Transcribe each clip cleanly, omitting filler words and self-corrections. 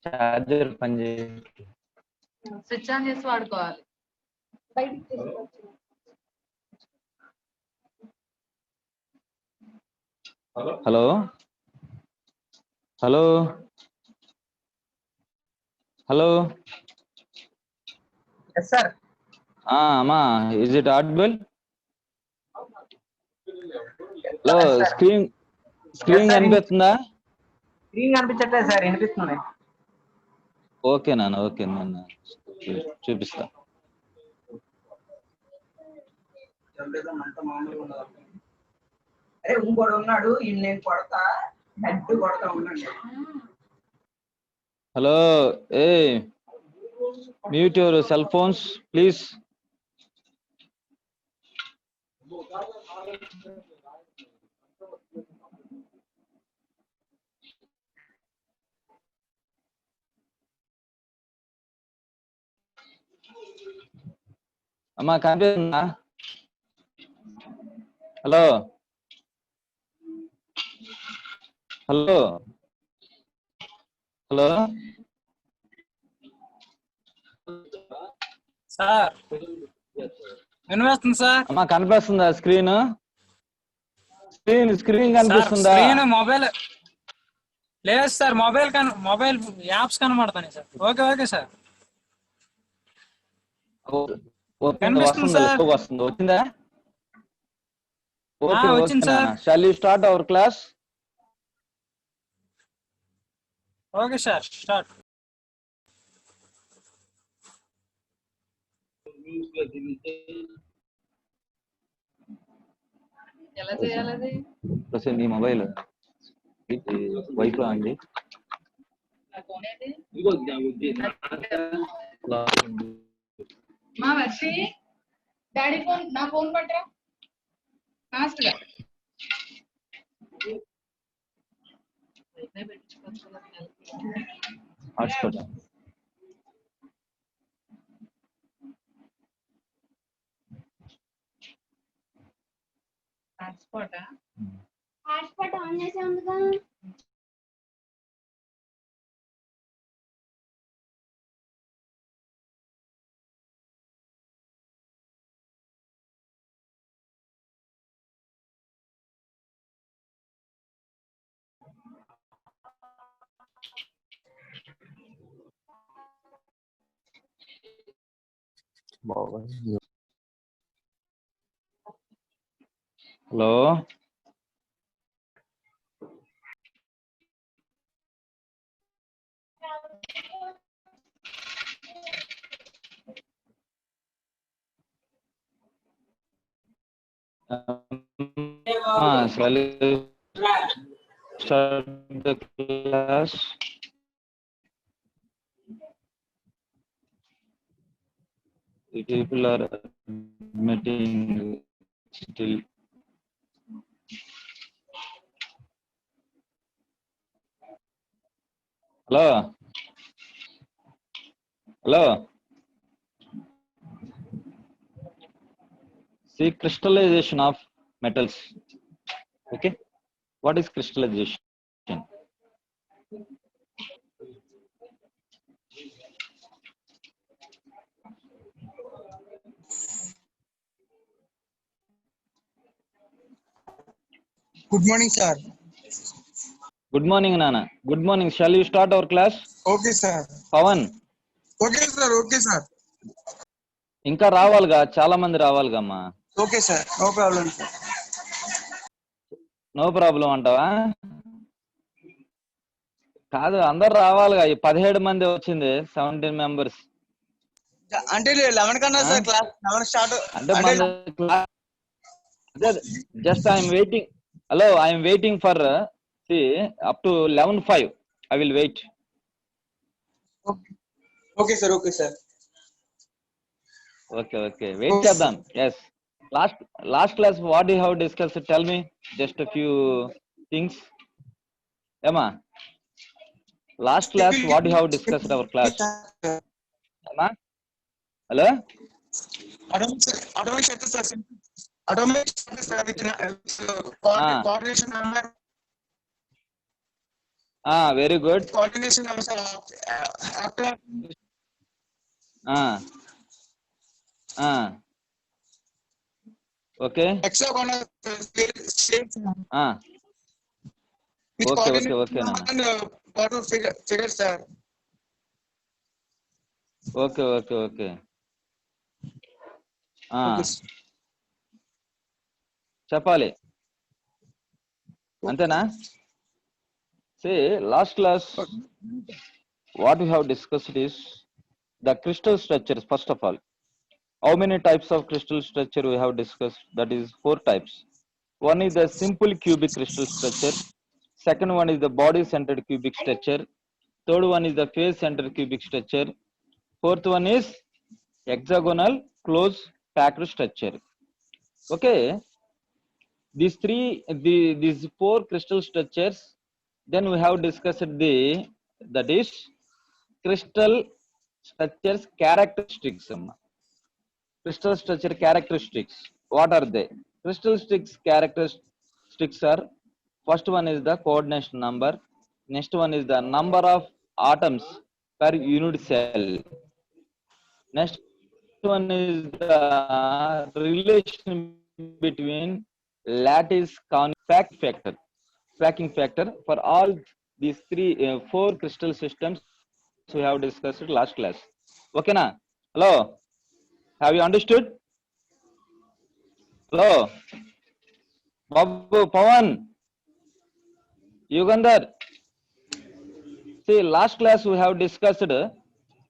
Charger పని switch on చేసి వాడుకోవాలి. హలో హలో హలో సార్ అమ్మా, is it audible? Hello, screen కనిపిస్తుందా? స్క్రీన్ కనిపించట్లేదు సార్, వినిపిస్తుంది. ఓకే నాన్న, ఓకే నాన్న, చూపిస్తా. అరే ఇంకోడు ఉన్నాడు, నేను కొడతా, హెడ్ కొడతా ఉన్నాడు. హలో, ఏ mute your cell phones please. అమ్మా కనిపిస్తుందా? హలో హలో హలో సార్ వినిపిస్తుంది సార్. అమ్మా కనిపిస్తుందా స్క్రీన్? స్క్రీన్ కనిపిస్తుందా? స్క్రీన్ మొబైల్ లేదు సార్, మొబైల్ యాప్స్ కనబడతాయి సార్. ఓకే ఓకే సార్, కనిపిస్తుంది సార్. వస్తుంది, వచ్చిందా? ఓకే వచ్చింది sir. Shall you start our class? Okay sir, start. ఎలా చేయాలి అది? ప్రస్తుతం మీ మొబైల్ వైఫై అండి. నా ఫోన్ ఏది? మా వర్షి డాడీ ఫోన్, నా ఫోన్ పట్టరా ఫాస్ట్ గా. వైఫై పెట్టించుకోవచ్చు కదా పిల్లలకి. హాట్స్పాట్ హాట్స్పాటా? హాట్స్పాట్ ఆన్ చేసే ఉందిగా. Hello shall I start the class? The people are admitting still. Hello. Hello. See, crystallization of metals. Okay. What is crystallization? Good morning, sir. Good morning, Nana. Good morning. Shall we start our class? Okay, sir. Pawan. Okay, sir. Okay, sir. ఇంకా రావాలిగా, చాలా మంది రావాలిగా అమ్మా. Okay, sir. No problem, sir. No problem అంటావా? కాదు, అందరు రావాలిగా. 17 మంది వచ్చింది, 17 members. అంటే 11 కన్నా సార్ క్లాస్ 11 స్టార్ట్ అంటే just I'm waiting. Hello, I'm waiting for up to 11:05. I will wait. Okay sir. Okay sir. Okay okay, wait చేద్దాం. Yes, last class what you have discussed? Tell me just a few things. ఏమా, last class what you have discussed our class? ఏమా, hello, automatic sir. Automatic sir with coordination number. Very good. Coordination number sir. After okay hexagonal shapes with okay okay coordinate okay నాన్న. and bottom figure sir. Okay okay okay. చెప్పాలి అంతేనా? Say last class what we have discussed is the crystal structures. First of all, how many types of crystal structure we have discussed? That is 4 types. One is the simple cubic crystal structure. Second one is the body centered cubic structure. Third one is the face centered cubic structure. Fourth one is hexagonal close packed structure. Okay, these 4 crystal structures. Then we have discussed that is crystal structures characteristics. Crystal structure characteristics, what are they? Crystal sticks characteristics are: first one is the coordination number, next one is the number of atoms per unit cell, next one is the relation between lattice packing factor. For all these 4 crystal systems we have discussed last class. Okay na? Hello, have you understood? Hello Babu, Pawan, Yugandhar. See, last class we have discussed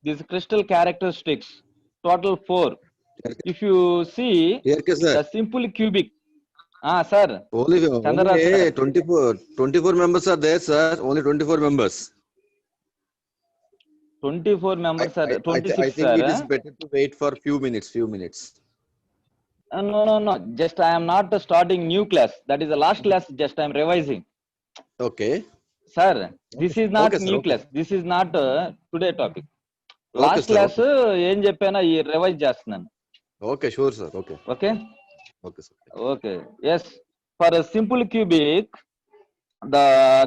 these crystal characteristics, total 4. If you see the simple cubic, Sir. Only Chandraraj sir. 24 members are there, sir. Only 24 members. 24 members are I 26 think sir. it is better to wait for few minutes. No. Just I am not starting new class. That is the last class. Just I am revising. Okay. Sir, this is not Okay, sir, new okay. class. This is not today topic. Okay, Last sir, class ఏం చెప్పానో ఈ revise చేస్తున్నాను. Okay, sure, sir. Okay. Okay. Okay, sir. Okay. Yes. For a simple cubic, the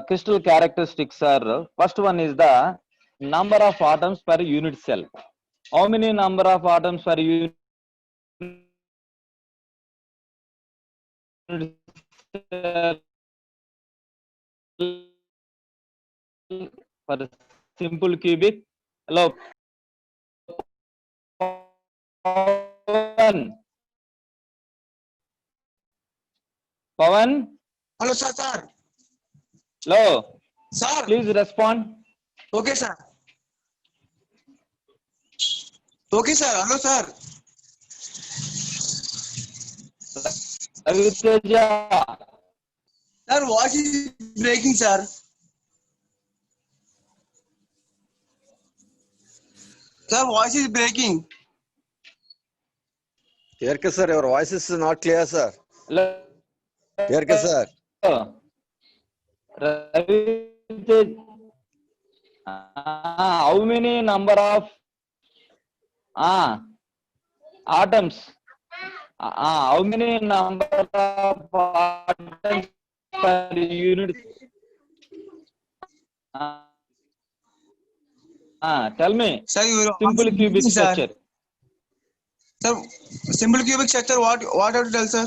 crystal characteristics are, first one is the number of atoms per unit cell. How many number of atoms per unit cell for a simple cubic? Hello. Pawan? Hello, sir. Hello. Sir. Please respond. Okay, sir. Okay, sir. Hello, sir. Raviteja. Sir, voice is breaking, sir. Sir, voice is breaking. Here, sir, your voice is not clear, sir. Hello. Here, sir. Raviteja. How many number of atoms? How many number of atoms per unit? Tell me. Sir, Simple cubic structure. Sir, simple cubic structure. What have to tell, sir?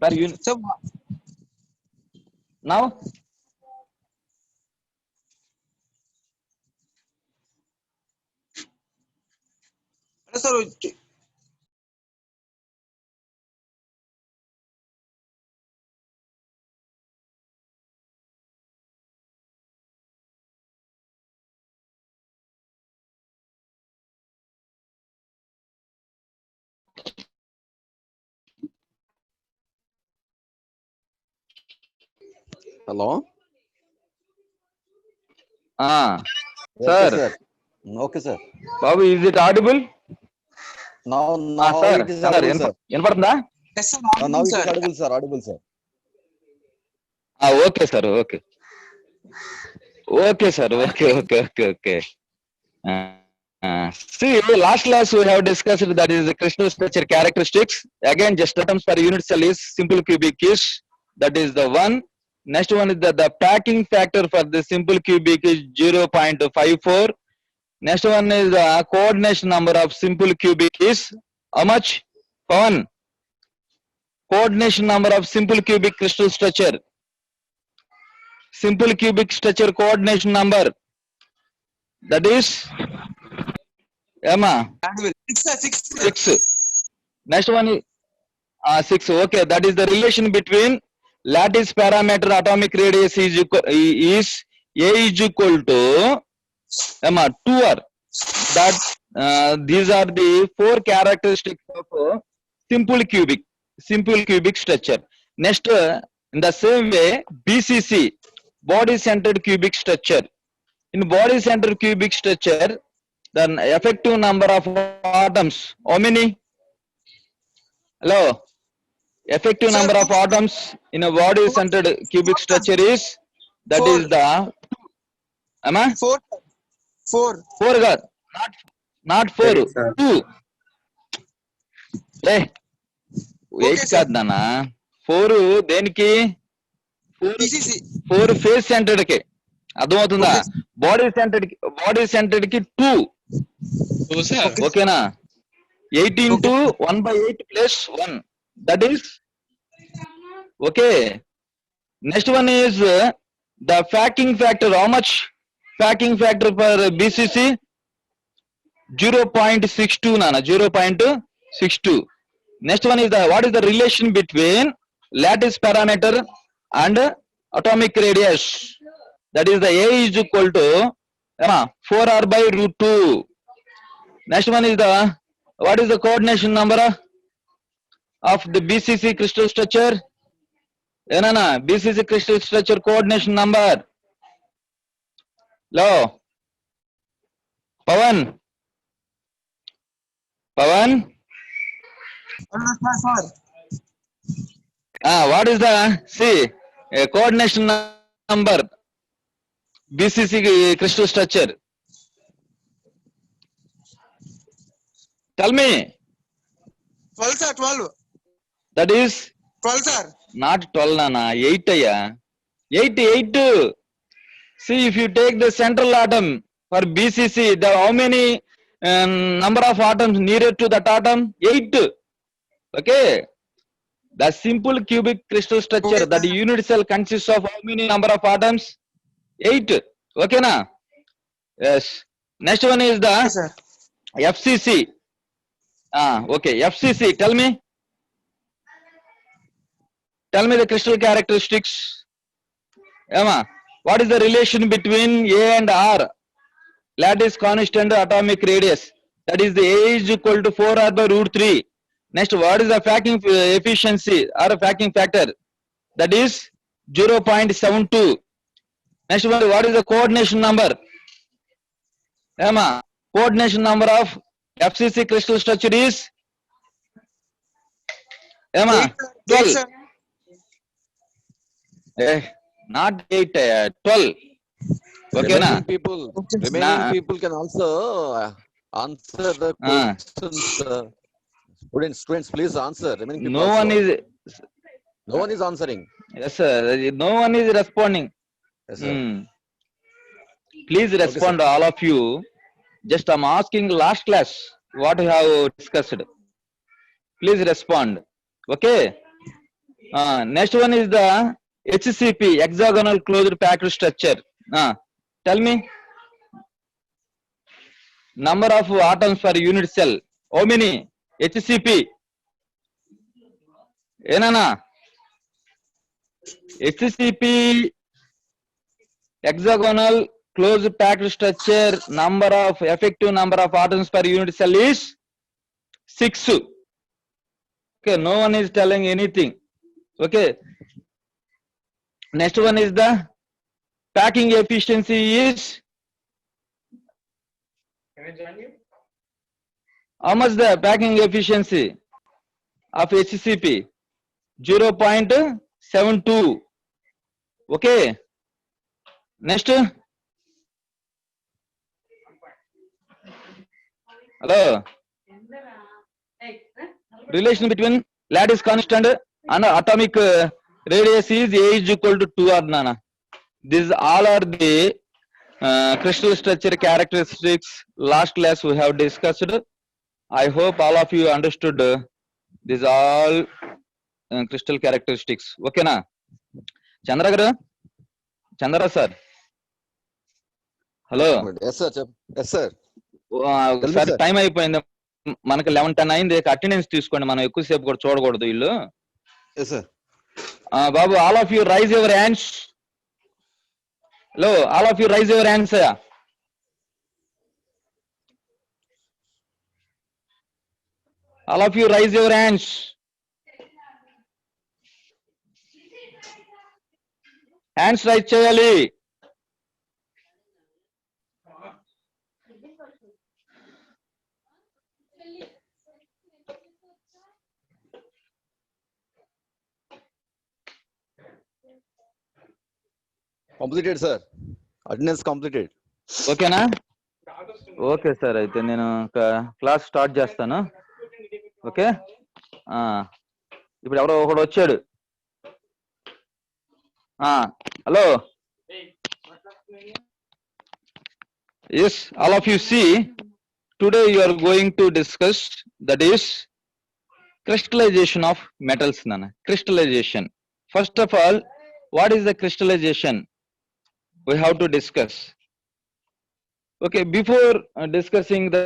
Per unit. Sir, Now. sir. Hello. Sir. Okay, sir. Babu, is it audible? Now Sir. it is audible, sir. వినపడుతుందా? Yes, sir. Now it is audible, sir. Audible, sir. Okay, sir. Okay. Okay, sir. Okay. See, last class we have discussed that is the crystal structure characteristics. Again, just atoms per unit cell is simple cubic is. That is the one. Next one is the packing factor for the simple cubic is 0.54. Next one is the coordination number of simple cubic is how much? One. Coordination number of simple cubic crystal structure. Simple cubic structure coordination number. That is Emma. 6. Next one is 6. Okay, that is the relation between lattice parameter atomic radius is A is equal to 2R. That these are the 4 characteristics of simple cubic structure. Next, in the same way, BCC, body centered cubic structure. In body centered cubic structure, the effective number of atoms, how many? Hello? Effective number of atoms in a body centered cubic structure is, that is the, 4 God, not 4, 2. Hey, 8 కాదు నాన్న, 4 దేనికి? 4 face centred కి, అర్థమవుతుందా? Body centred కి 2. ఓకేనా? 8 into 1/8 plus 1. That is okay. Next one is the packing factor. How much packing factor for BCC? 0.62 nana, 0.62. Next one is what is the relation between lattice parameter and atomic radius? That is the A is equal to 4R by root 2. Next one is what is the coordination number? of the BCC crystal structure? Enana, BCC crystal structure coordination number. Lo. Pawan. Pawan. What is the coordination number? BCC crystal structure. Tell me. 12, sir, 12. That is 12, sir. not 12, Nana. 8. 8. See, if you take the central atom for BCC, how many number of atoms nearer to that atom? 8. Okay. The simple cubic crystal structure, Okay, that unit cell consists of how many number of atoms? 8. Okay, na? Yes. Next one is the sir. FCC. Okay. FCC. Tell me the crystal characteristics. Emma, what is the relation between A and R? Lattice constant atomic radius. That is the A is equal to 4R by root 3. Next, what is the packing efficiency or packing factor? That is 0.72. Next one, what is the coordination number? Emma, coordination number of FCC crystal structure is? Emma, 12. Sir. Not 8, 12. Okay, na? Remaining people can also answer the questions. Students, please answer. Remaining people No also. one No one is answering. yes, sir. No one is responding. Yes, sir. Please respond, all of you. Just I'm asking last class what you have discussed. Please respond. Okay. Next one is the HCP, hexagonal closed packed structure. Tell me. Number of atoms per unit cell. How many? HCP. Enana. HCP, hexagonal closed packed structure, effective number of atoms per unit cell is 6. Okay, no one is telling anything. Okay. Next one is the packing efficiency is? How much the packing efficiency of HCP? 0.72. Okay. Next. Hello. Relation between lattice constant and atomic radius is A is equal to 2R, Nana. These all are the crystal structure characteristics last class we have discussed. I hope all of you understood these all crystal characteristics. Okay, na? Chandra garu? Chandra sir. Hello. Yes, sir. Yes, sir. ఒకసారి time అయిపోయింది, మనకి 11:10 అయింది. Attendance తీసుకోండి, మనం ఎక్కువసేపు కూడా చూడకూడదు వీళ్ళు. Yes, sir. Babu, all of you rise your hands. Hello, all of you rise your hands. All of you rise your hands. Hands rise చేయాలి. Completed, sir. Attendance completed. ఓకేనా? ఓకే సార్, అయితే నేను క్లాస్ స్టార్ట్ చేస్తాను. Okay. ఇప్పుడు ఎవరో ఒకడు వచ్చాడు. Hello. Yes, all of you see, today you are going to discuss, that is crystallization of metals, Nana. Crystallization. First of all, what is the crystallization? We have to discuss. Okay, before discussing the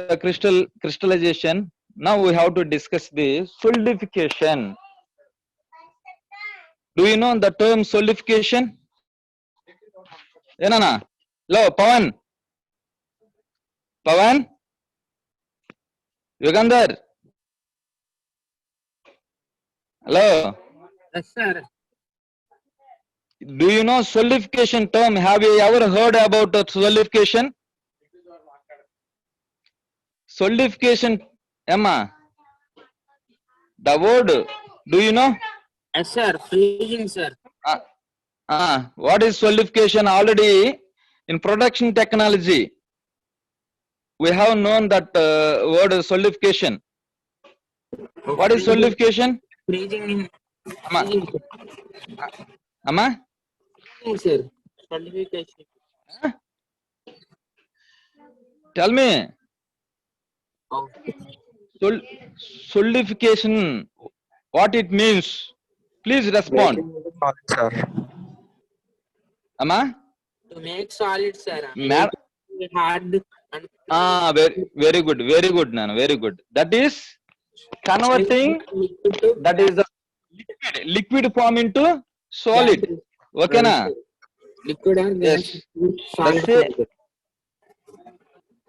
crystallization, now we have to discuss the solidification. Do you know the term solidification? Enana? Hello, Pawan. Pawan? Yugandhar? Hello. Yes, sir. Do you know solidification term? Have you ever heard about solidification? Solidification, Emma. The word, do you know? Yes, sir. Freezing, sir. What is solidification? Already in production technology, we have known that word solidification. What is solidification? Freezing in. Amma? Amma? Freezing, sir. Solidification. Tell me. Oh. Solidification, what it means? Please respond. Sir. Amma? To make solid, sir. Ma- Hard and very good, very good, Nana, very good. That is converting, that is the liquid form into solid. Okay, na? Liquid and gas. Yes. Solid. The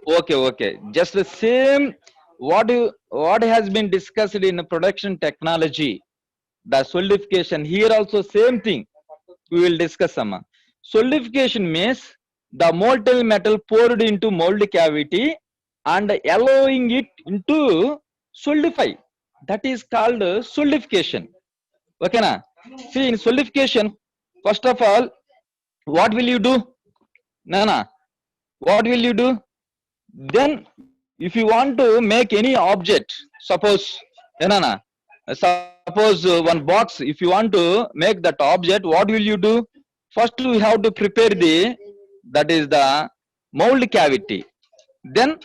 same. Okay. Just the same. What has been discussed in production technology, the solidification. Here also same thing. We will discuss some. Solidification means the molten metal poured into mold cavity and allowing it into solidify. That is called solidification. Okay, na? See, in solidification, first of all, what will you do? Nana, what will you do? Then, if you want to make any object, suppose, Nana, suppose one box, if you want to make that object, what will you do? First, we have to prepare that is the mold cavity. Then,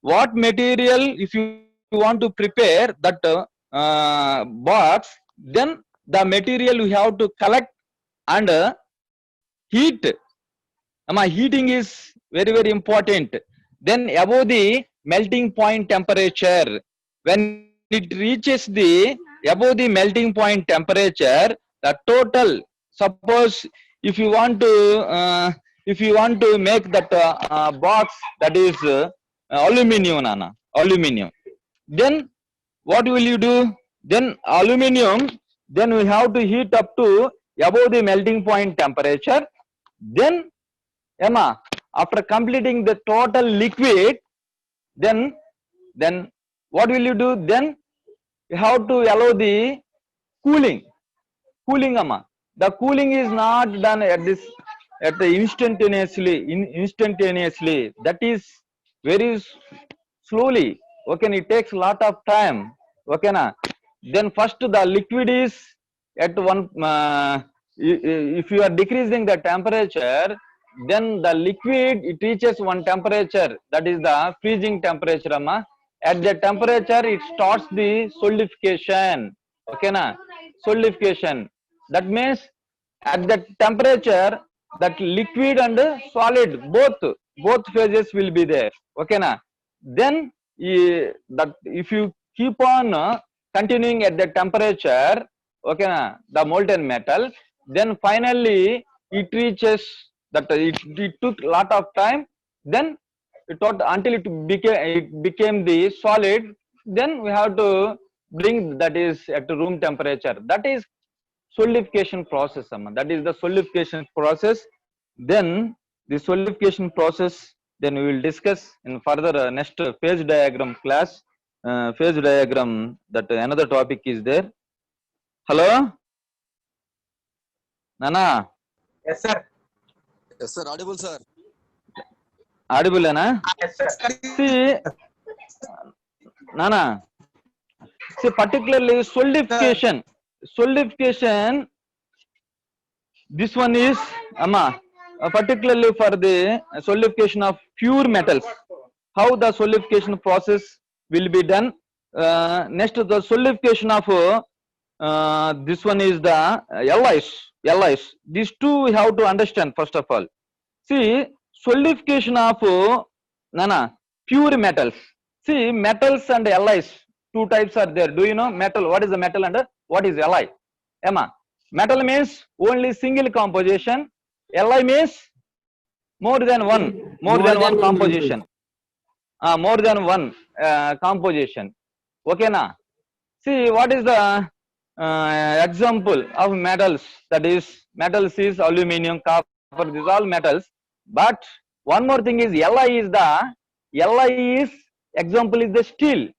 what material, if you want to prepare that box, then the material we have to collect and heat. Heating is very, very important. Then above the melting point temperature, when it reaches the above the melting point temperature, the total, suppose if you want to make that box, that is aluminium, Nana, aluminium, then what will you do? Then aluminium, then we have to heat up to above the melting point temperature. Then Emma, after completing the total liquid, then what will you do? Then you have to allow the cooling, Amma. The cooling is not done at the instantaneously. That is very slowly. Okay, it takes a lot of time. Okay, na? Then first the liquid is at one. If you are decreasing the temperature, then the liquid, it reaches one temperature, that is the freezing temperature, Amma. At that temperature, it starts the solidification. Okay, na? Solidification. That means at that temperature, that liquid and solid, both phases will be there. Okay, na? Then that if you keep on continuing at the temperature, okay, na, the molten metal, then finally it reaches that it took a lot of time, then until it became the solid, then we have to bring that is at room temperature. That is solidification process, Amma. That is the solidification process. Then the solidification process, then we will discuss in further next phase diagram class. Phase diagram, that another topic is there. Hello, Nana. Yes, sir. Yes, sir. Audible, sir. Audible, Nana. Yes, sir. See, Nana. See, particularly solidification. This one is, Amma, particularly for the solidification of pure metals. How the solidification process will be done? Next, the solidification of this one is the alloys. These two we have to understand first of all. See, solidification of Nana, pure metals. See, metals and alloys, two types are there. Do you know metal? What is the metal and what is alloy? Emma, metal means only single composition. Alloy means more than one composition. More than one composition. Okay, na? See, what is the example of metals, that is metals is aluminum, copper, these all metals. But one more thing is Li is example is the steel.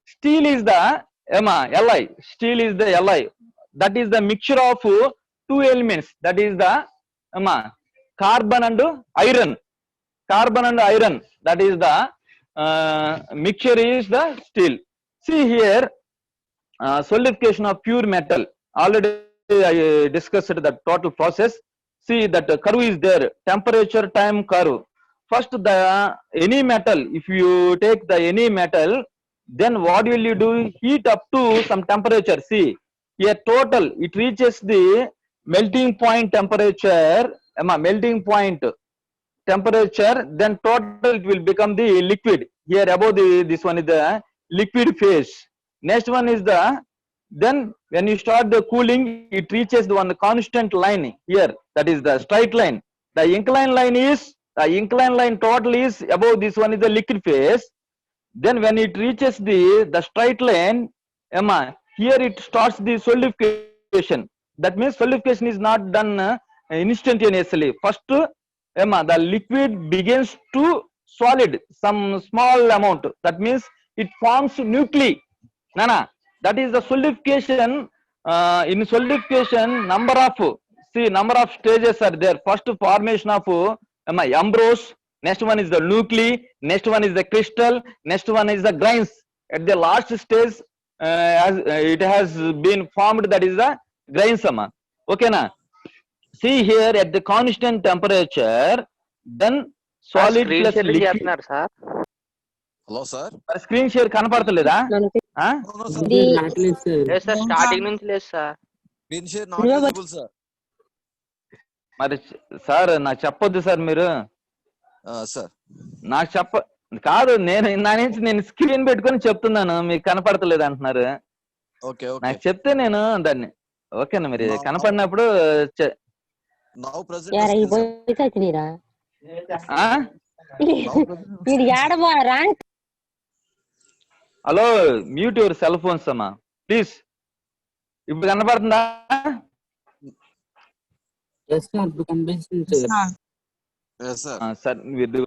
Steel is the Li. Steel is the Li. That is the mixture of two elements. That is the carbon and iron. Carbon and iron. That is the mixture is the steel. See here, solidification of pure metal. Already I discussed the total process. See that curve is there. Temperature time curve. First, any metal. If you take the any metal, then what will you do? Heat up to some temperature. See here, total it reaches the melting point temperature. Melting point temperature. Then total it will become the liquid. Here above this one is the liquid phase. Next one is the, then when you start the cooling, it reaches the one constant line here. That is the straight line. The inclined line total is above this one is the liquid phase. Then when it reaches the straight line, here it starts the solidification. That means solidification is not done instantaneously. First, the liquid begins to solid some small amount. That means it forms nuclei. That is the solidification. In solidification, number of stages are there. First, formation of ambrose. Next one is the nuclei. Next one is the crystal. Next one is the grains. At the last stage, as it has been formed, that is the grains. Okay, na? See here at the constant temperature, then solid plus liquid. Hello, sir. Screen share కనపడతలేదా? No, sir. లేదు sir, starting నుంచి లేదు sir. Screen share not visible, sir. మరి sir నాకు చెప్పొద్దు sir మీరు. Sir. నాకు కాదు, నేను స్క్రీన్ పెట్టుకొని చెప్తున్నాను, మీకు కనపడతలేదు అంటున్నారు. Okay. నాకు చెప్తే నేను దాన్ని ఓకేనా, మీరు కనపడినప్పుడు Now present. Hello, mute your cell phones అమ్మా ప్లీజ్. ఇప్పుడు కనపడుతుందా? సార్ మీరు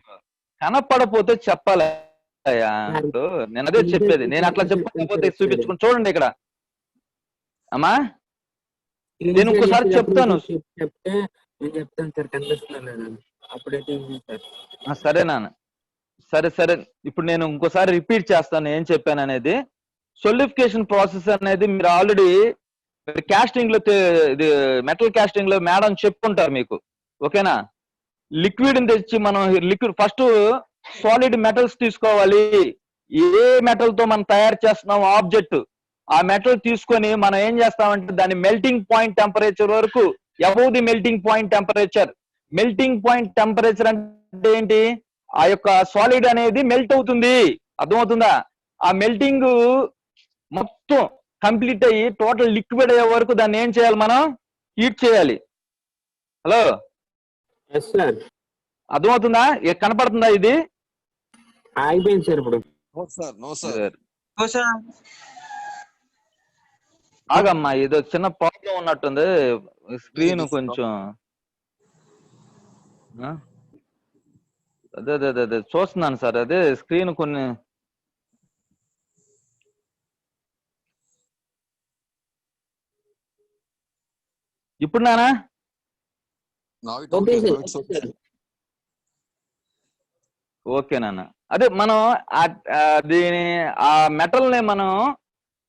కనపడపోతే చెప్పాలి. నేను అదే చెప్పేది. నేను అట్లా చెప్పకపోతే చూపించుకుని చూడండి ఇక్కడ అమ్మా. నేను ఇంకోసారి చెప్తాను. సరే నాన్న, సరే ఇప్పుడు నేను ఇంకోసారి రిపీట్ చేస్తాను ఏం చెప్పాను అనేది. సొలిడిఫికేషన్ ప్రాసెస్ అనేది మీరు ఆల్రెడీ కాస్టింగ్ లో, ఇది మెటల్ కాస్టింగ్ లో మేడం చెప్పుకుంటారు మీకు. ఓకేనా? లిక్విడ్ తెచ్చి మనం ఫస్ట్ సాలిడ్ మెటల్స్ తీసుకోవాలి. ఏ మెటల్ తో మనం తయారు చేస్తున్నాం ఆబ్జెక్ట్, ఆ మెటల్ తీసుకొని మనం ఏం చేస్తామంటే దాని మెల్టింగ్ పాయింట్ టెంపరేచర్ వరకు, above the melting point temperature. Melting point temperature అంటే ఏంటి? ఆ యొక్క సాలిడ్ అనేది మెల్ట్ అవుతుంది. అర్థమవుతుందా? ఆ మెల్టింగ్ మొత్తం కంప్లీట్ అయ్యి టోటల్ లిక్విడ్ అయ్యే వరకు దాన్ని ఏం చేయాలి? మనం హీట్ చేయాలి. హలో, అర్థమవుతుందా? కనపడుతుందా ఇది? ఆగిపోయింది సార్ ఇప్పుడు. No, sir. ఆగమ్మా, ఏదో చిన్న ప్రాబ్లం ఉన్నట్టుంది. స్క్రీన్ కొంచెం అదే చూస్తున్నాను సార్. అదే స్క్రీన్ కొన్ని ఇప్పుడు నానా ఓకే నాన్న. అదే మనం ఆ మెటల్ ని మనం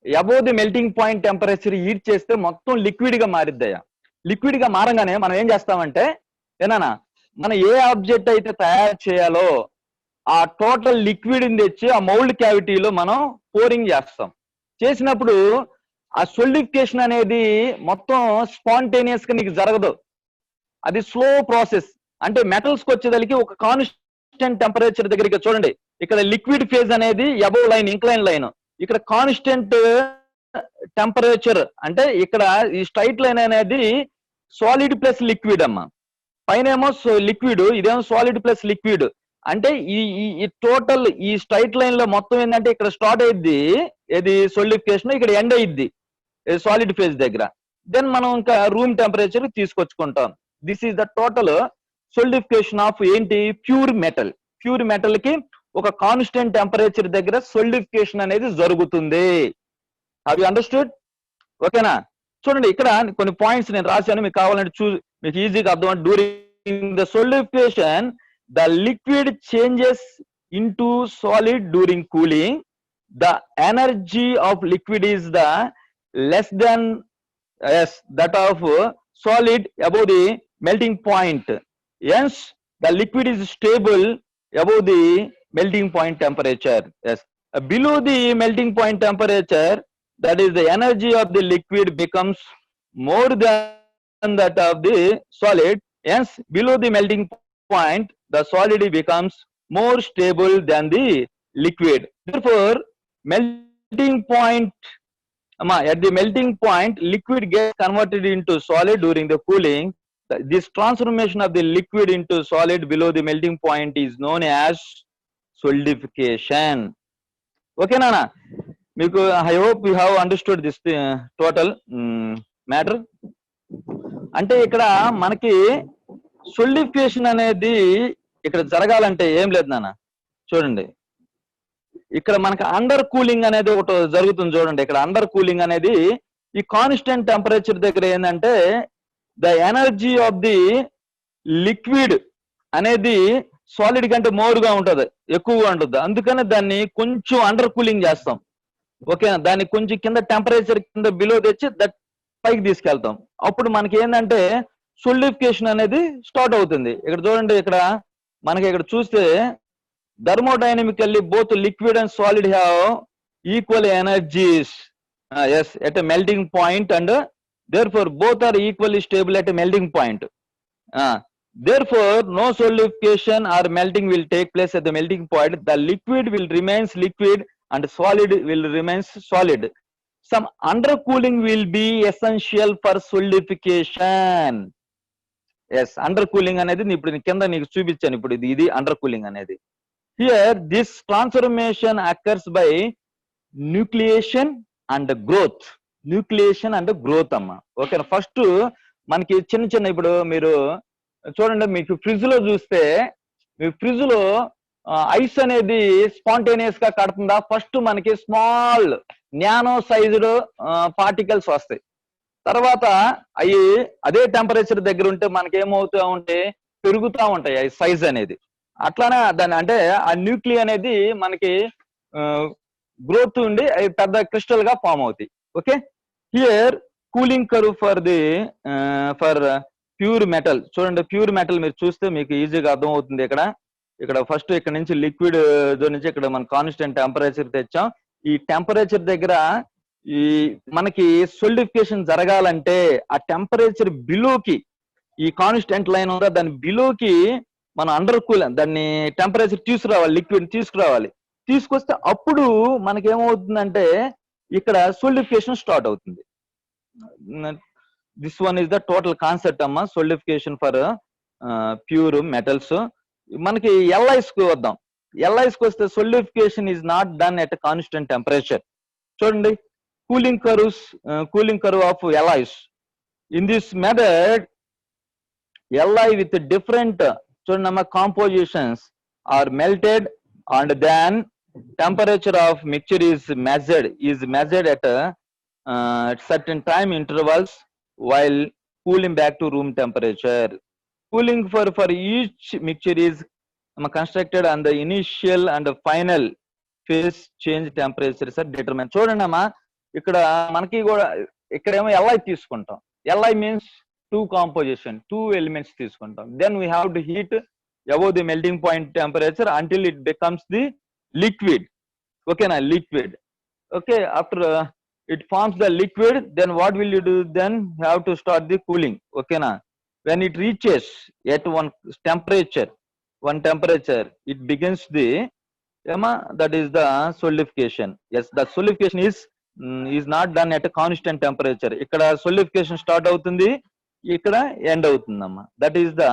above the melting point temperature heat చేస్తే మొత్తం లిక్విడ్ గా మారిద్దయ్యా. లిక్విడ్ గా మారంగానే మనం ఏం చేస్తామంటే, ఏనా మనం ఏ ఆబ్జెక్ట్ అయితే తయారు చేయాలో ఆ టోటల్ లిక్విడ్ తెచ్చి ఆ మౌల్డ్ క్యావిటీలో మనం పోరింగ్ చేస్తాం. చేసినప్పుడు ఆ సొలిడిఫికేషన్ అనేది మొత్తం స్పాంటేనియస్ గా నీకు జరగదు. అది స్లో ప్రాసెస్. అంటే మెటల్స్ కి వచ్చేదానికి ఒక కాన్స్టెంట్ టెంపరేచర్ దగ్గరికి చూడండి. ఇక్కడ లిక్విడ్ ఫేజ్ అనేది అబౌవ్ లైన్, ఇంక్లైన్ లైన్. ఇక్కడ కాన్స్టెంట్ టెంపరేచర్ అంటే ఇక్కడ ఈ స్ట్రైట్ లైన్ అనేది సాలిడ్ ప్లస్ లిక్విడ్ అమ్మా. పైన ఏమో లిక్విడ్, ఇదేమో సాలిడ్ ప్లస్ లిక్విడ్. అంటే ఈ టోటల్ ఈ స్ట్రైట్ లైన్ లో మొత్తం ఏంటంటే ఇక్కడ స్టార్ట్ అయ్యిద్ది ఏది సొలిడిఫికేషన్, ఇక్కడ ఎండ్ అయ్యిద్ది. సాలిడ్ ఫేజ్ దగ్గర. దెన్ మనం ఇంకా రూమ్ టెంపరేచర్ తీసుకొచ్చుకుంటాం. This is the total solidification of ఏంటి, ప్యూర్ మెటల్. ప్యూర్ మెటల్ కి ఒక కాన్స్టెంట్ టెంపరేచర్ దగ్గర సోలిడిఫికేషన్ అనేది జరుగుతుంది. Have you understood? ఓకేనా? చూడండి ఇక్కడ కొన్ని పాయింట్స్ నేను రాశాను, మీకు కావాలంటే మీకు ఈజీగా అర్థం. During the solidification the liquid changes into solid during cooling. The energy of liquid is the less than that of solid above the melting point. Hence, the liquid is stable above the melting point temperature. Yes, below the melting point temperature, that is the energy of the liquid becomes more than that of the solid. Hence, below the melting point, the solid becomes more stable than the liquid. Therefore, melting point, at the melting point, liquid gets converted into solid during the cooling. This transformation of the liquid into solid below the melting point is known as solidification. Okay, Nana? I hope you have understood this total matter. అంటే ఇక్కడ మనకి solidification అనేది ఇక్కడ జరగాలంటే ఏం లేదు నాన్న. చూడండి ఇక్కడ మనకి అండర్ కూలింగ్ అనేది ఒకటి జరుగుతుంది. చూడండి ఇక్కడ అండర్ కూలింగ్ అనేది ఈ కాన్స్టెంట్ టెంపరేచర్ దగ్గర ఏంటంటే the energy of the liquid అనేది సాలిడ్ కంటే మోరుగా ఉంటుంది, ఎక్కువగా ఉంటుంది. అందుకని దాన్ని కొంచెం అండర్ కూలింగ్ చేస్తాం. ఓకేనా? దాన్ని కొంచెం కింద టెంపరేచర్ కింద బిలో తెచ్చి దట్ పైకి తీసుకెళ్తాం. అప్పుడు మనకి ఏంటంటే సోలిడిఫికేషన్ అనేది స్టార్ట్ అవుతుంది. ఇక్కడ చూడండి, ఇక్కడ మనకి ఇక్కడ చూస్తే thermodynamically both liquid and solid have equal energies, yes, at a melting point, and therefore both are equally stable at a melting point. Therefore no solidification or melting will take place at the melting point. The liquid will remains liquid and solid will remains solid. Some undercooling will be essential for solidification. Yes, undercooling అనేది ఇప్పుడు కింద నీకు చూపించాను. ఇప్పుడు ఇది undercooling అనేది. Here, this transformation occurs by nucleation and growth. Nucleation and growth అమ్మా. ఓకేనా? ఫస్ట్ మనకి చిన్న ఇప్పుడు మీరు చూడండి, మీకు ఫ్రిడ్జ్ లో చూస్తే మీ ఫ్రిడ్జ్ లో ఐస్ అనేది స్పాంటేనియస్ గా కడుతుందా? ఫస్ట్ మనకి స్మాల్ నానో సైజుడ్ పార్టికల్స్ వస్తాయి. తర్వాత అవి అదే టెంపరేచర్ దగ్గర ఉంటే మనకి ఏమవుతా ఉంటే పెరుగుతూ ఉంటాయి ఆ సైజ్ అనేది. అట్లానే దాని అంటే ఆ న్యూక్లియా అనేది మనకి గ్రోత్ ఉండి అవి పెద్ద క్రిస్టల్ గా ఫామ్ అవుతాయి. Okay, here cooling curve for pure metal. చూడండి, ప్యూర్ మెటల్ మీరు చూస్తే మీకు ఈజీగా అర్థం అవుతుంది. ఇక్కడ ఫస్ట్ ఇక్కడ నుంచి లిక్విడ్ నుంచి ఇక్కడ మనం కాన్స్టెంట్ టెంపరేచర్ తెచ్చాం. ఈ టెంపరేచర్ దగ్గర ఈ మనకి సోలిడిఫికేషన్ జరగాలంటే ఆ టెంపరేచర్ బిలోకి ఈ కాన్స్టెంట్ లైన్ ఉందా దాని బిలోకి మనం అండర్ కూల్ దాన్ని టెంపరేచర్ తీసుకురావాలి, లిక్విడ్ తీసుకురావాలి. తీసుకొస్తే అప్పుడు మనకేమవుతుందంటే ఇక్కడ సోలిడిఫికేషన్ స్టార్ట్ అవుతుంది. This one is the total concept అమ్మా, సోలిడిఫికేషన్ ఫర్ ప్యూర్ మెటల్స్. మనకి ఎల్ఐస్ కు వద్దాం. ఎల్ఐస్ కు వస్తే solidification is not done at constant temperature. చూడండి, cooling curve of alloys. In this method Li with different compositions are melted, and then temperature of mixture is measured at certain time intervals while cooling back to room temperature. Cooling for each mixture is constructed, and the initial and the final phase change temperatures are determined. చూడండి అమ్మా, ఇక్కడ మనకి కూడా ఇక్కడేమో Li తీసుకుంటాం. Li means two composition, two elements తీసుకుంటాం. Then we have to heat above the melting point temperature until it becomes the liquid. Okay na, liquid. Okay, after it forms the liquid, then what will you do? Then you have to start the cooling. Okay na, when it reaches at one temperature, it begins the that is the solidification. Yes, the solidification is not done at a constant temperature. ఇక్కడ solidification start అవుతుంది, ఇక్కడ end అవుతుందమ్మా. That is the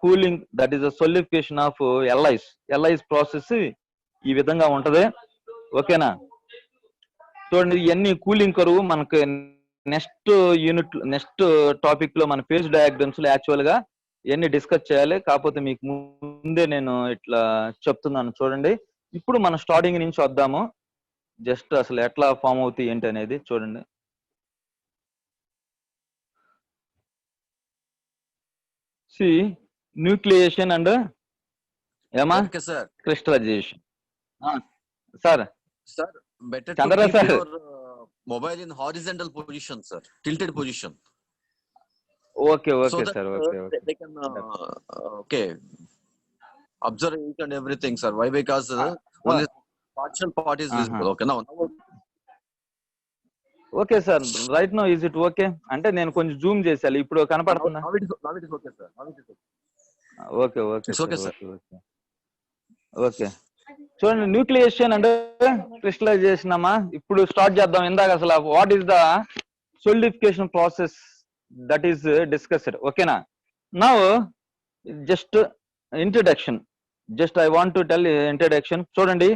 cooling, that is the solidification of alloys process ఈ విధంగా ఉంటది. ఓకేనా? చూడండి ఇవన్నీ కూలింగ్ కరువు మనకు నెక్స్ట్ యూనిట్ నెక్స్ట్ టాపిక్ లో మన ఫేజ్ డయాగ్రామ్స్ లో యాక్చువల్ గా ఇవన్నీ డిస్కస్ చేయాలి. కాకపోతే మీకు ముందే నేను ఇట్లా చెప్తున్నాను చూడండి. ఇప్పుడు మనం స్టార్టింగ్ నుంచి వద్దాము. జస్ట్ అసలు ఎట్లా ఫామ్ అవుతాయి ఏంటి అనేది చూడండి. సి న్యూక్లియేషన్ అండ్ ఏమా Okay, sir. Crystallization. Sir Sir, better to Chandra keep sir. your mobile in horizontal position, sir. Tilted position. Okay So okay that sir okay okay they can okay observe each and everything, sir. Why? Because only partial part is visible. Okay, now okay sir right no is it okay అంటే నేను కొంచెం Zoom చేసాను. ఇప్పుడు కనపడుతుందా? now it is okay, sir. Now it is okay. Okay okay It's okay, sir. Okay okay చూడండి nucleation అంటే crystallization అమ్మా. ఇప్పుడు స్టార్ట్ చేద్దాం. ఇందాక అసలు what is the solidification process that is discussed. ఓకేనా? Now just introduction. Just I want to tell introduction. చూడండి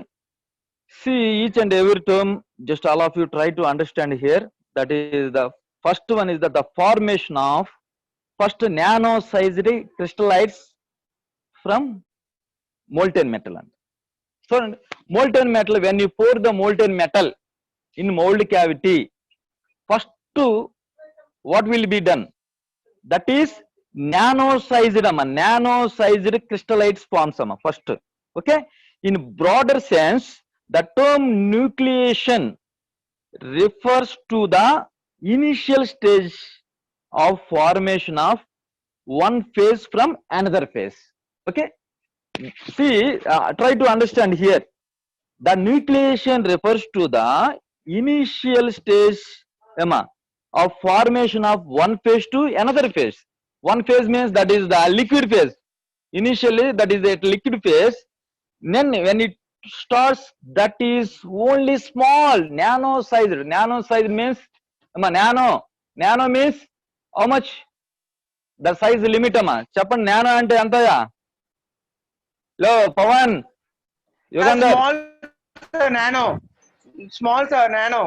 see each and every term, just all of you try to understand here. That is the first one is that the formation of first nano sized crystallites from molten metal. So molten metal, when you pour the molten metal in mold cavity, first what will be done? That is nano sized crystallites forms first. Okay, in broader sense the term nucleation refers to the initial stage of formation of one phase from another phase. Okay, see try to understand here. The nucleation refers to the initial stage of formation of one phase to another phase. One phase means that is the liquid phase. Initially that is a liquid phase. Then when it starts, that is only small nano sized means nano means how much? The size limit చెప్పండి. Nano అంటే ఎంతయా? లో Pavan Yugandhar.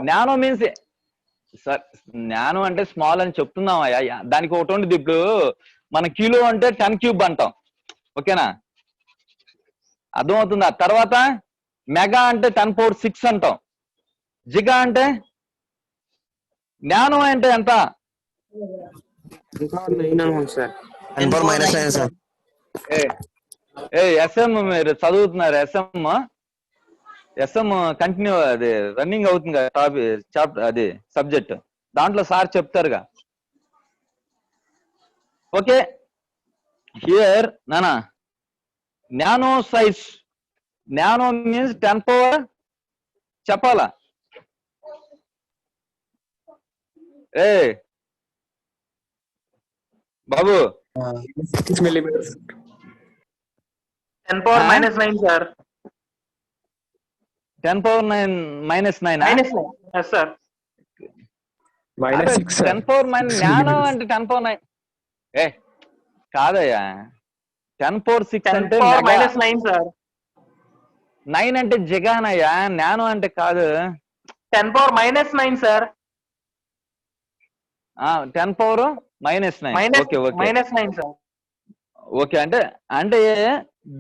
Nano means sir nano అంటే small అని చెప్తున్నాం అయ్యా. దానికి ఒకటి ఉండదు. ఇప్పుడు మన కిలో అంటే 10 క్యూబ్ అంటాం. ఓకేనా? అర్థమవుతుందా? తర్వాత మెగా అంటే 10⁴ అంటాం. జిగా అంటే నానో అంటే ఎంత? ఎస్ఎం మీరు చదువుతున్నారు. ఎస్ఎం కంటిన్యూ అది రన్నింగ్ అవుతుంది కదా చాప్టర్ అది సబ్జెక్ట్. దాంట్లో సార్ చెప్తారుగా. ఓకే హియర్ నానా నానో సైజ్. నానో మీన్స్ 10⁴ చెప్పాలా? బాబు 10⁻⁹ sir. 10⁻⁹ Yes, sir. -6 నానో అంటే 10⁻⁹. కాదయ్యా 10⁻⁶ అంటే 10⁻⁹ sir. 9 అంటే జిగానయ్యా. నానో అంటే కాదు. 10⁻⁹ sir. 10⁻⁹. Okay okay -9 sir. Okay అంటే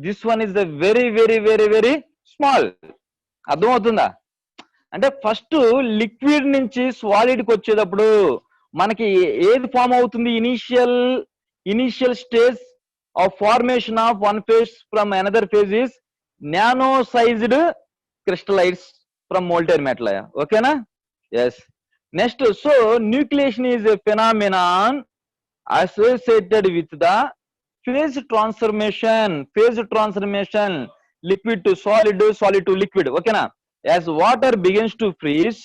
this one is the very very very very small. అర్థమవుతుందా? అంటే ఫస్ట్ లిక్విడ్ నుంచి సాలిడ్ కి వచ్చేటప్పుడు మనకి ఏది ఫామ్ అవుతుంది? Initial stage of formation of one phase from another phase is nano sized crystallites from molten metal. ఓకేనా? Yes. Next so nucleation is a phenomenon associated with the phase transformation liquid to solid to liquid. Okay na? As water begins to freeze,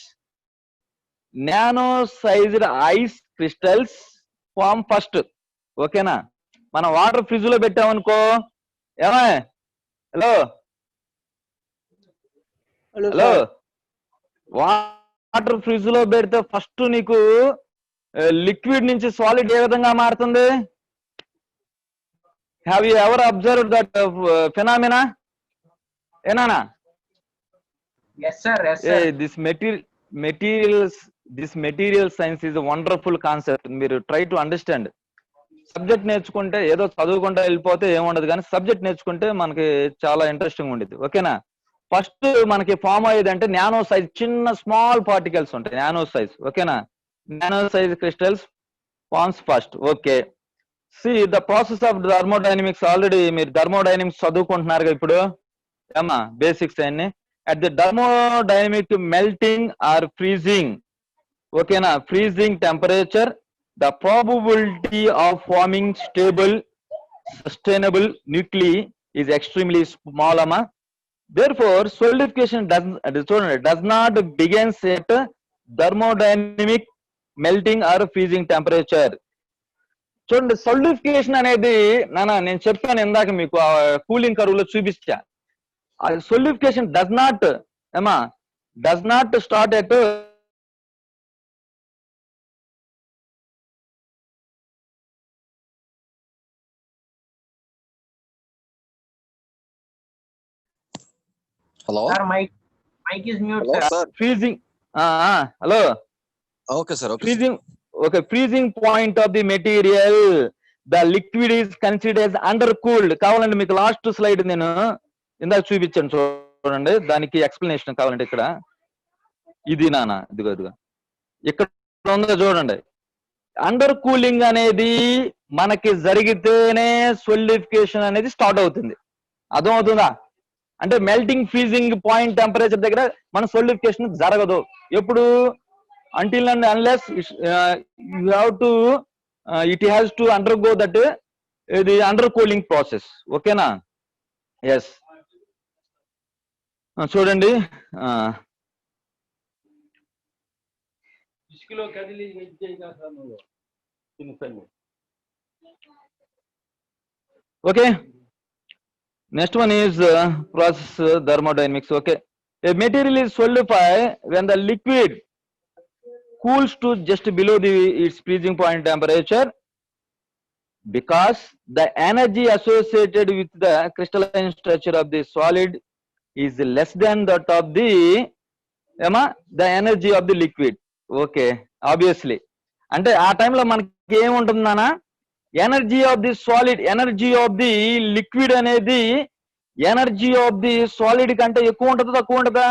nano sized ice crystals form first. Okay na? మనం water fridge లో పెట్టామనుకో ఏమా hello water fridge లో పెడితే first నీకు liquid నుంచి solid ఏ విధంగా మారుతుంది? Have you ever observed that phenomena? ఏనా Yes, sir. Yes, sir. This this material science is wonderful concept. మీరు ట్రై టు అండర్స్టాండ్. సబ్జెక్ట్ నేర్చుకుంటే ఏదో చదువుకుంటా వెళ్ళిపోతే ఏముండదు, కానీ సబ్జెక్ట్ నేర్చుకుంటే మనకి చాలా ఇంట్రెస్టింగ్ ఉండేది. ఓకేనా? ఫస్ట్ మనకి ఫామ్ అయ్యేది అంటే నానో సైజ్, చిన్న స్మాల్ పార్టికల్స్ ఉంటాయి, నానో సైజ్. ఓకేనా? Nano size crystals forms first. Okay, see the process of thermodynamics. Already మీరు థర్మోడైనమిక్స్ చదువుకుంటున్నారుగా ఇప్పుడు, ఏమా బేసిక్స్ అన్ని. At the thermodynamic melting or freezing, ఓకేనా, freezing temperature, the probability of forming stable sustainable nuclei is extremely small, amma. Therefore solidification does not begins at thermodynamic melting or freezing temperature. చూడండి, solidification అనేది నేను చెప్పాను ఇందాక మీకు cooling curve లో చూపిస్తా. solidification does not start at Hello? Sir, mic is mute, Hello, sir. sir. freezing. Hello. Okay, sir. Okay. Freezing. Okay, freezing point of the material. The liquid is considered as undercooled. కావాలంటే మీకు last slide నేను ఇందాక చూపించాను చూడండి, దానికి explanation కావాలంటే ఇక్కడ ఇది ఇదిగో ఇక్కడ ఉందో చూడండి. అండర్ కూలింగ్ అనేది మనకి జరిగితేనే సోలిడిఫికేషన్ అనేది స్టార్ట్ అవుతుంది. అర్థమవుతుందా? అంటే మెల్టింగ్ ఫ్రీజింగ్ పాయింట్ టెంపరేచర్ దగ్గర మన సోలిడిఫికేషన్ జరగదు ఎప్పుడు, until and unless you have to it has to undergo that the undercooling process. ఓకేనా? ఎస్, చూడండి. Okay, next one is process thermodynamics. Okay, a material is solidified when the liquid cools to just below its freezing point temperature, because the energy associated with the crystalline structure of the solid is less than that of the energy of the liquid. Okay, obviously. అంటే ఆ టైంలో మనకి ఏముంటుందన్నా, energy of the solid, energy of the liquid అనేది energy of the solid కంటే ఎక్కువ ఉంటుందా తక్కువ ఉంటుందా?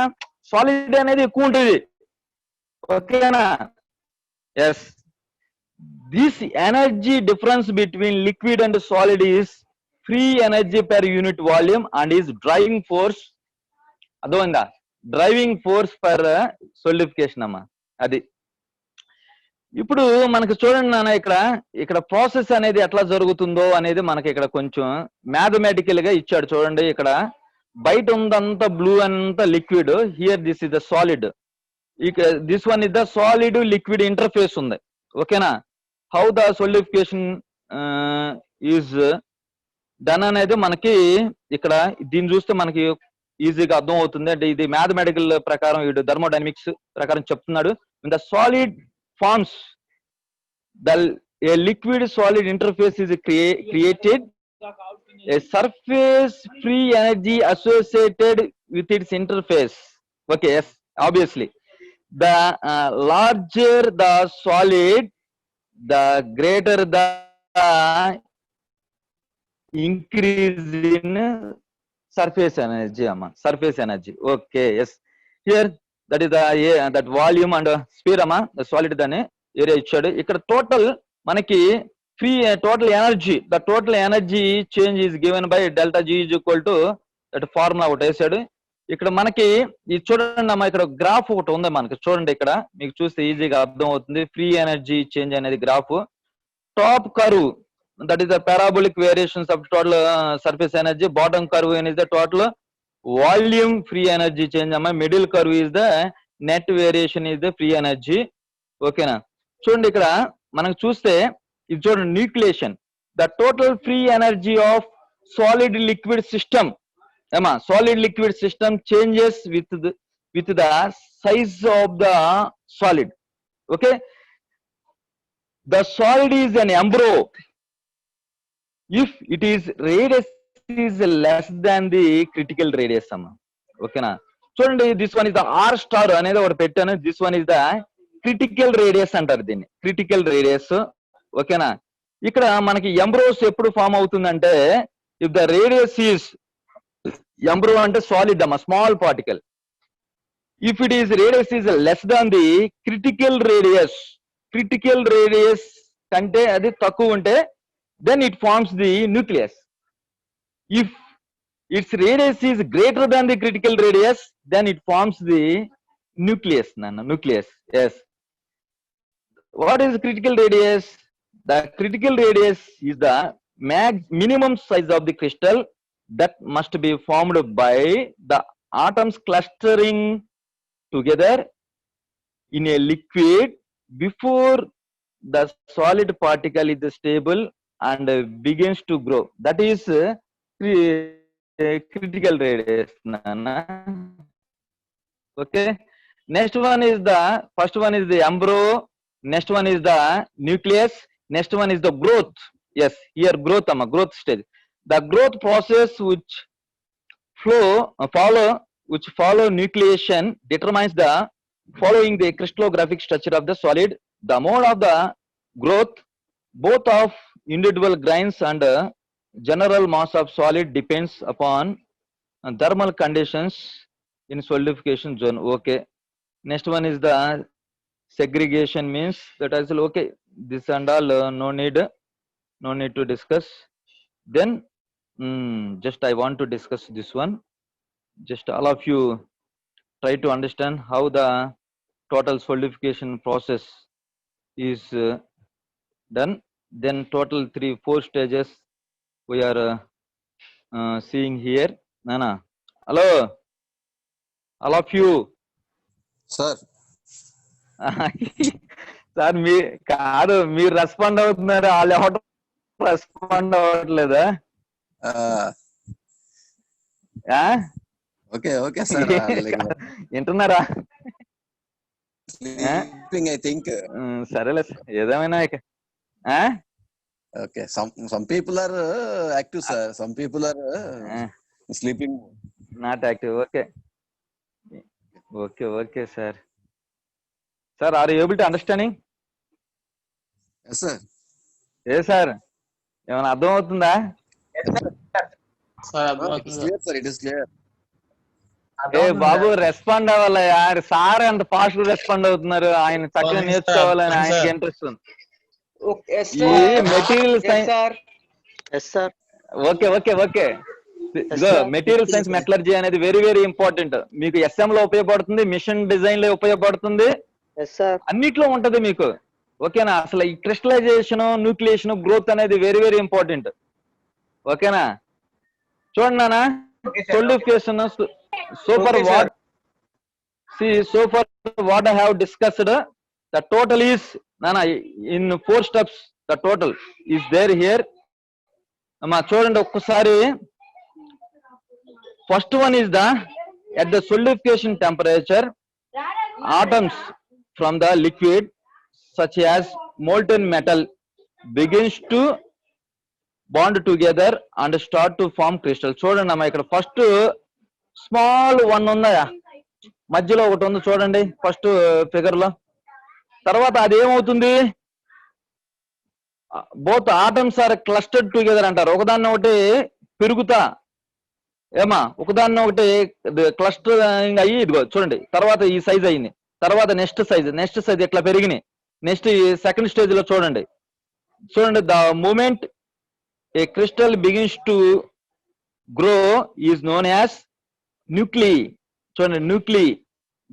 సాలిడ్ అనేది ఎక్కువ ఉంటుంది. ఓకేనా? Yes, this energy difference between liquid and solid is free energy per unit volume and is driving force. అర్థమైందా? డ్రైవింగ్ ఫోర్స్ ఫర్ సోలిడిఫికేషన్ అమ్మా. అది ఇప్పుడు మనకు చూడండి నాన్న, ఇక్కడ ప్రాసెస్ అనేది ఎట్లా జరుగుతుందో అనేది మనకి ఇక్కడ కొంచెం మ్యాథమెటికల్ గా ఇచ్చాడు. చూడండి, ఇక్కడ బయట ఉందంతా బ్లూ అంతా liquid, here this is the solid, this one is the solid liquid interface ఉంది. ఓకేనా? How the solidification is done అనేది మనకి ఇక్కడ దీన్ని చూస్తే మనకి ఈజీగా అర్థం అవుతుంది. అంటే ఇది మ్యాథమెటికల్ ప్రకారం, వీడు థర్మోడైనమిక్స్ ప్రకారం చెప్తున్నాడు. The solid forms, a liquid solid interface is created, a surface free energy associated with its interface. Okay, yes, obviously the larger the solid, the greater the increase in surface energy. Surface energy. Okay, yes, here that is that volume and sphere the solid dane area ichadu. Ikkada total manaki free total energy, the total energy change is given by delta G is equal to that formula ఒకటి వేసాడు. ఇక్కడ మనకి ఇది చూడండి అమ్మా, ఇక్కడ graph ఒకటి ఉంది మనకి. చూడండి, ఇక్కడ మీకు చూస్తే ఈజీగా అర్థం అవుతుంది. ఫ్రీ ఎనర్జీ చేంజ్ అనేది graph. Top curve, that is the parabolic variations of total surface energy. Bottom curve is the total volume free energy change. Middle curve is the net variation is the free energy. ఓకేనా? చూడండి, ఇక్కడ మనకు చూస్తే ఇది చూడండి, nucleation, the total free energy of solid liquid system. Solid liquid system changes with the size of the solid. Okay, the solid is an embryo if it is radius is less than the critical radius. ఓకేనా? చూడండి, this one is the R star అనేది ఒకటి పెట్టాను. This one is the critical radius అంటారు దీన్ని, critical radius. ఓకేనా? ఇక్కడ మనకి ఎంబ్రోస్ ఎప్పుడు ఫామ్ అవుతుందంటే, if the radius is, embryo అంటే సాలిడ్ అమ్మా, small particle. If it is radius is less than the critical radius కంటే అది తక్కువ ఉంటే, then it forms the nucleus. If its radius is greater than the critical radius, then it forms the nucleus. Nucleus, yes. What is critical radius? The critical radius is the minimum size of the crystal that must be formed by the atoms clustering together in a liquid before the solid particle is stable and begins to grow. That is critical radius. Okay. Next one is the, first one is the embryo. Next one is the nucleus. Next one is the growth. Yes, here growth, growth stage. The growth process which follow nucleation determines the following the crystallographic structure of the solid. The mode of the growth, both of individual grains and general mass of solid, depends upon thermal conditions in solidification zone. Okay. Next one is the segregation, means that is okay. This and all no need to discuss. Then just I want to discuss this one. Just all of you try to understand how the total solidification process is done. Then total 3-4 stages we are seeing here. Nana, hello, all of you. Sir. Sir మీ కాదు, మీరు respond అవుతున్నారు, వాళ్ళు ఎవరు respond అవ్వట్లేదా? Okay sir. వింటున్నారా? I think. సరేలే, ఏదేమైనా. Okay, some people are active, sir. Some people are sleeping. Not active. Okay, sir. Sir, are you able to understanding? Yes, sir. Yes, sir. ఏమైనా అర్థం అవుతుందా? It is clear, sir. It is clear. ఏ బాబు, respond అవ్వాలయ్యా. Sir అంత fast respond అవుతున్నారు, ఆయన చక్కగా నేర్చుకోవాలని ఆయనకి ఇంట్రెస్ట్ ఉంది. ఈ material science, okay. Material science metallurgy అనేది వెరీ వెరీ ఇంపార్టెంట్. మీకు ఎస్ఎం లో ఉపయోగపడుతుంది, మిషన్ డిజైన్ లో ఉపయోగపడుతుంది, అన్నిట్లో ఉంటది మీకు. ఓకేనా? అసలు ఈ క్రిస్టలైజేషన్, న్యూక్లియేషన్, గ్రోత్ అనేది వెరీ వెరీ ఇంపార్టెంట్. ఓకేనా? చూడండి నాన్న, solidification. So far what I have discussed, the total is, nana, in 4 steps the total is there here. amma చూడండి ఒక్కసారి. First one is the, at the solidification temperature, atoms from the liquid such as molten metal begins to bond together and start to form crystal. చూడండి అమ్మా, ఇక్కడ first small one ఉందా, మధ్యలో ఒకటి ఉంది చూడండి ఫస్ట్ ఫిగర్ లో. తర్వాత అది ఏమవుతుంది, both atoms are clustered together అంటారు. ఒకదాన్ని ఒకటి పెరుగుతా ఒకదాన్ని ఒకటి క్లస్టరింగ్ అయ్యి, ఇదిగో చూడండి, తర్వాత ఈ సైజ్ అయింది, తర్వాత నెక్స్ట్ సైజ్ ఇట్లా పెరిగినాయి. నెక్స్ట్ సెకండ్ స్టేజ్ లో చూడండి, the moment a crystal begins to grow is known as nuclei. చూడండి, nuclei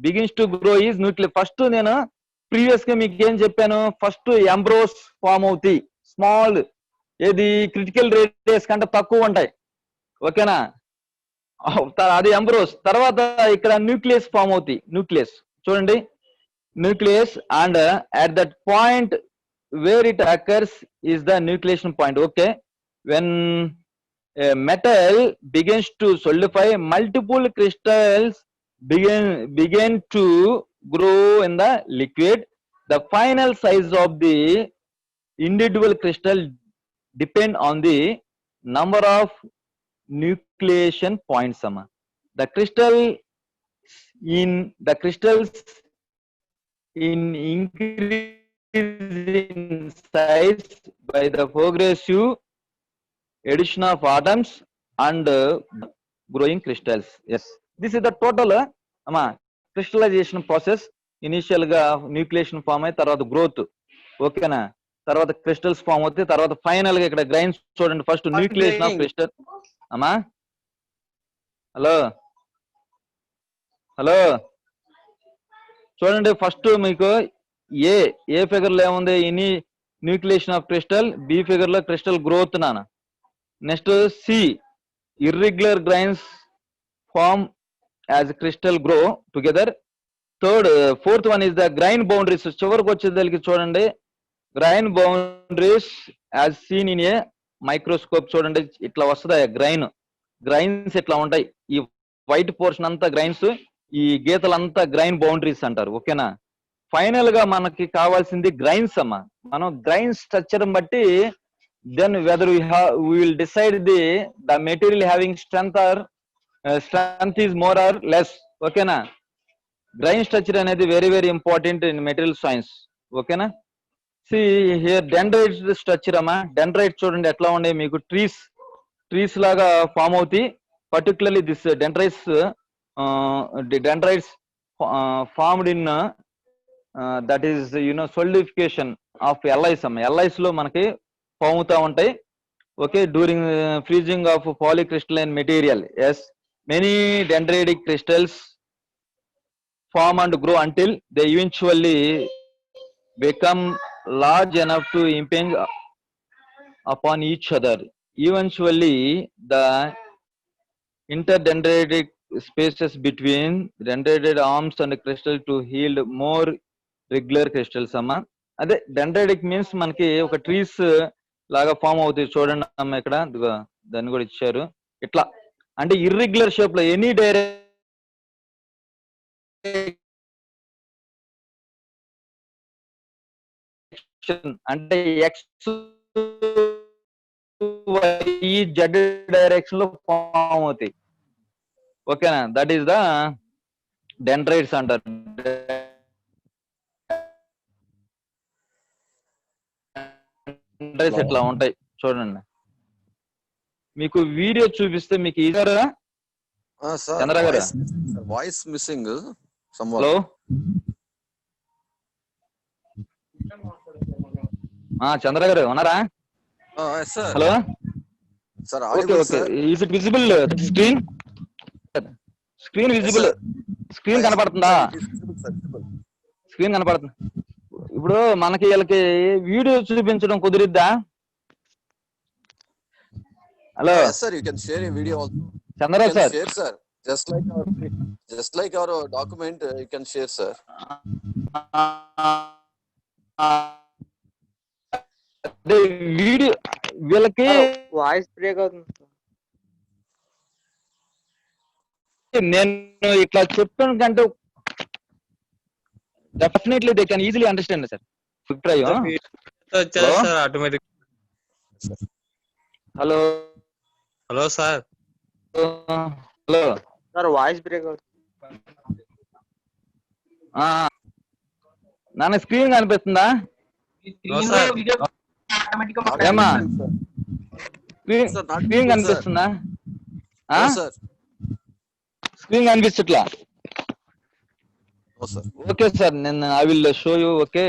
begins to grow is nuclei. First నేను ప్రీవియస్ గా మీకు ఏం చెప్పాను, ఫస్ట్ ఎంబ్రోస్ ఫామ్ అవుతాయి, స్మాల్, ఏది క్రిటికల్ రేడియస్ కంటే తక్కువ ఉంటాయి. ఓకేనా? అది ఎంబ్రోస్. తర్వాత ఇక్కడ న్యూక్లియస్ ఫామ్ అవుతాయి. న్యూక్లియస్ చూడండి, nucleus, and at that point where it occurs is the nucleation point. Okay, when a metal begins to solidify, multiple crystals begin to grow in the liquid. The final size of the individual crystal depend on the number of nucleation points. The crystal in the crystals in increase in size by the progressive addition of atoms and growing crystals. Yes, this is the total crystallization process. Initial గా nucleation form అయ్యి తర్వాత growth, ఓకేనా, తర్వాత crystals form అవుతాయి, తర్వాత final గా ఇక్కడ grains చూడండి, ఫస్ట్ న్యూక్లియేషన్ ఆఫ్ క్రిస్టల్. అమ్మా హలో హలో చూడండి, ఫస్ట్ మీకు ఏ ఫిగర్ లో ఏముంది, ఇని nucleation of crystal, B figure లో క్రిస్టల్ గ్రోత్ నాన్న. Next C irregular grains form as crystal grow together. Fourth one is the grain boundaries. చివరికి వచ్చేదానికి చూడండి, grain boundaries as seen in a microscope. చూడండి ఇట్లా వస్తుంది గ్రైన్స్ ఇట్లా ఉంటాయి. ఈ వైట్ పోర్షన్ అంతా గ్రైన్స్, ఈ గీతలంతా గ్రైన్ బౌండరీస్ అంటారు, ఓకేనా. ఫైనల్ గా మనకి కావాల్సింది గ్రైన్స్ అమ్మా. మనం గ్రైన్ స్ట్రక్చర్ బట్టి then whether we will decide the material having strength or strength is more or less, okay na. Grain structure అనేది very very important in material science, okay na. See here dendrite structure అమ్మా. dendrite చూడండి ఎట్లా ఉండే, మీకు trees లాగా form అవుతాయి. particularly this dendrites formed in that is solidification of alloys అమ్మా. alloys లో మనకి ఫామ్ అవుతా ఉంటాయి, okay, during freezing of polycrystalline material. Yes, many dendritic crystals form and grow until they eventually become large enough to impinge upon each other. Eventually the interdendritic spaces between dendritic arms and crystal to yield more regular crystals అమ్మా. అదే dendritic means మనకి ఒక trees లాగా form అవుతాయి. చూడండి అమ్మ ఇక్కడ దాన్ని కూడా ఇచ్చారు. ఇట్లా అంటే ఇర్రెగ్యులర్ షేప్ లో ఎనీ డైరెక్షన్ అంటే ఎక్స్ వై జెడ్ డైరెక్షన్ లో ఫామ్ అవుతాయి, ఓకేనా. దట్ ఈస్ ద డెండ్రైట్స్ అంటారు. డెండ్రైట్స్ ఇట్లా ఉంటాయి చూడండి. మీకు వీడియో చూపిస్తే మీకు ఈజీగా. చంద్ర గారు వాయిస్ మిస్సింగ్. హలో చంద్ర గారు ఉన్నారా? Hello, okay okay. Is it visible screen? Screen visible, screen కనపడుతుందా? స్క్రీన్ కనపడుతుంది. ఇప్పుడు మనకి వీళ్ళకి వీడియో చూపించడం కుదిరిద్దా? Hello sir, you can share a video also. Chandrarao sir, share sir, just like our document, you can share sir. అదే video వీళ్ళకి voice break అవుతుంది. నేను ఇట్లా చెప్పాను కంటే definitely they can easily understand sir. Sir automatic. Hello hello sir. Hello sir voice break అవుతుంది. నాన్న screen కనిపిస్తుందా? ఏమా స్క్రీన్ కనిపిస్తుందా? స్క్రీన్ కనిపిస్తట్లా? ఓకే సార్, నేను I will show you. Okay.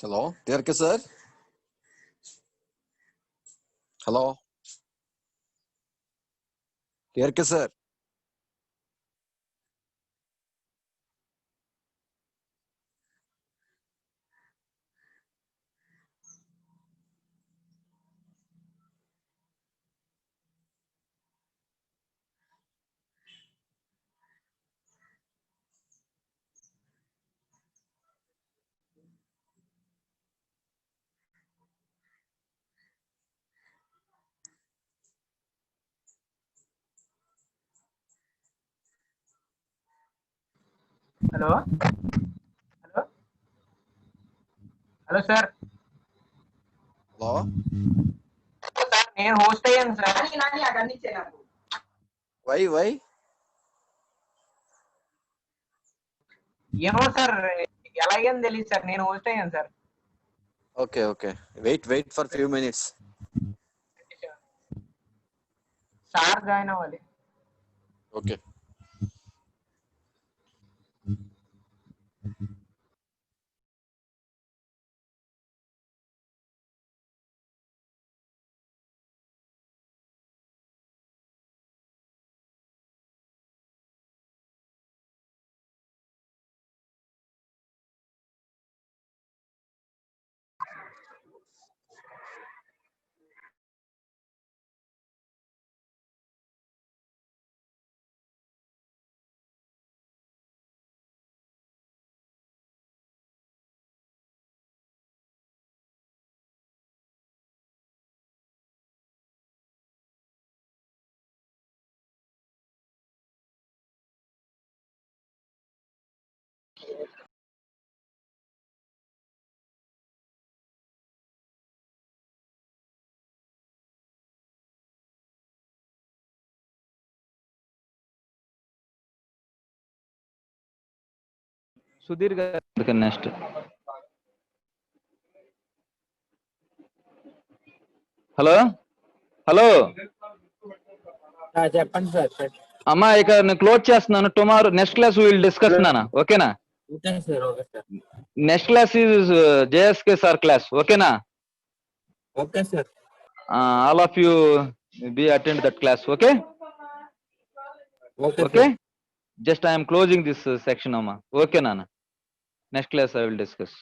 Hello, TRK sir. Hello, TRK sir. Hello hello hello sir Hello. Sir నేను host అయ్యాను sir. Nani అదన్నీ ఇచ్చే నాకు. Why? ఏమో సార్ ఎలాగని తెలియదు సార్, నేను హోస్ట్ అయ్యాను sir. Okay. Wait for few minutes. Sir join అవ్వాలి. Okay. సుధీర్ గారు నెక్స్ట్. హలో చెప్పండి సార్. అమ్మా ఇక నేను క్లోజ్ చేస్తున్నాను. Tomorrow next class will discuss నానా. ఓకేనా? Okay sir. Next class is JSK sir class. ఓకేనా? Okay sir. All of you be attend that class. Okay. Just I am closing this section, Amma. Okay, Nana. Next class I will discuss.